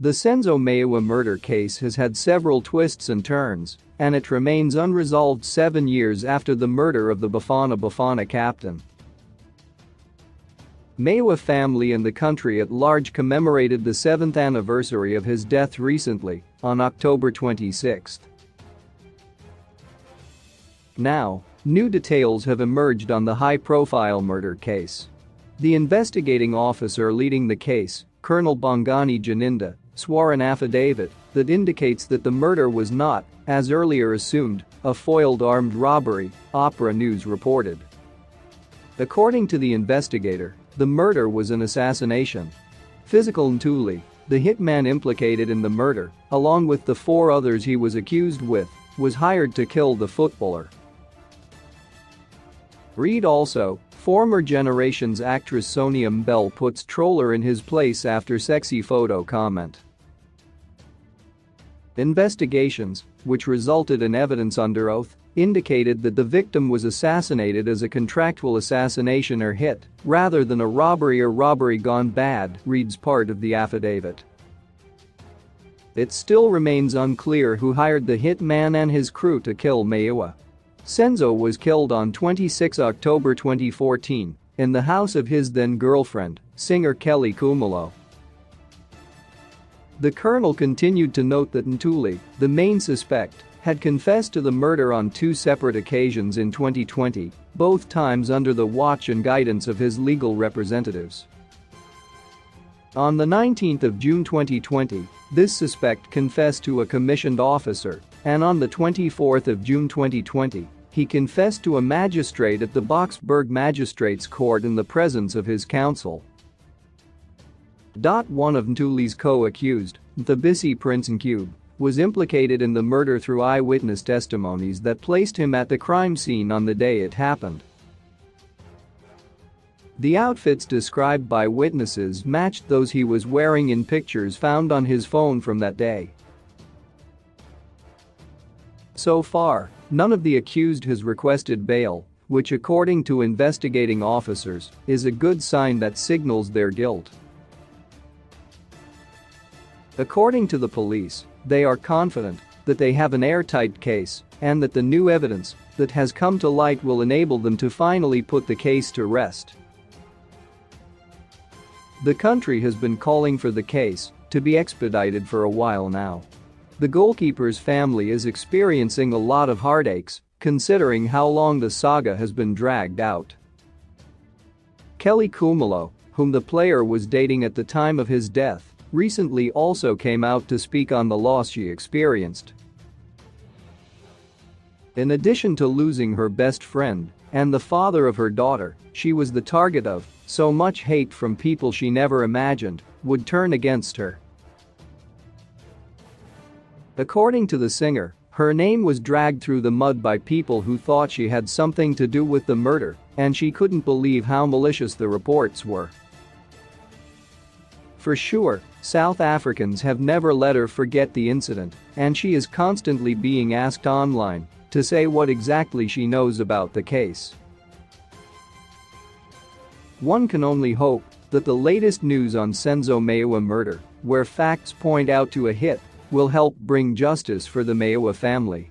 The Senzo Meyiwa murder case has had several twists and turns, and it remains unresolved 7 years after the murder of the Bafana captain. Meyiwa family and the country at large commemorated the 7th anniversary of his death recently, on October 26. Now, new details have emerged on the high-profile murder case. The investigating officer leading the case, Colonel Bongani Janinda, swore an affidavit that indicates that the murder was not, as earlier assumed, a foiled armed robbery, Opera News reported. According to the investigator, the murder was an assassination. Physical Ntuli, the hitman implicated in the murder, along with the 4 others he was accused with, was hired to kill the footballer. Read also, former Generations actress Sonia Mbell puts troller in his place after sexy photo comment. Investigations, which resulted in evidence under oath, indicated that the victim was assassinated as a contractual assassination or hit, rather than a robbery or robbery gone bad, reads part of the affidavit. It still remains unclear who hired the hitman and his crew to kill Meyiwa. Senzo was killed on 26 October 2014 in the house of his then-girlfriend, singer Kelly Khumalo. The colonel continued to note that Ntuli, the main suspect, had confessed to the murder on 2 separate occasions in 2020, both times under the watch and guidance of his legal representatives. On the 19th of June 2020, this suspect confessed to a commissioned officer, and on the 24th of June 2020, he confessed to a magistrate at the Boksburg Magistrates Court in the presence of his counsel. One of Ntuli's co-accused, Zimbabwe-c Prince Ncube, was implicated in the murder through eyewitness testimonies that placed him at the crime scene on the day it happened. The outfits described by witnesses matched those he was wearing in pictures found on his phone from that day. So far, none of the accused has requested bail, which according to investigating officers, is a good sign that signals their guilt. According to the police, they are confident that they have an airtight case and that the new evidence that has come to light will enable them to finally put the case to rest. The country has been calling for the case to be expedited for a while now. The goalkeeper's family is experiencing a lot of heartaches, considering how long the saga has been dragged out. Kelly Khumalo, whom the player was dating at the time of his death, recently also came out to speak on the loss she experienced. In addition to losing her best friend and the father of her daughter, she was the target of so much hate from people she never imagined would turn against her. According to the singer, her name was dragged through the mud by people who thought she had something to do with the murder, and she couldn't believe how malicious the reports were. For sure, South Africans have never let her forget the incident, and she is constantly being asked online to say what exactly she knows about the case. One can only hope that the latest news on Senzo Meyiwa murder, where facts point out to a hit, will help bring justice for the Meyiwa family.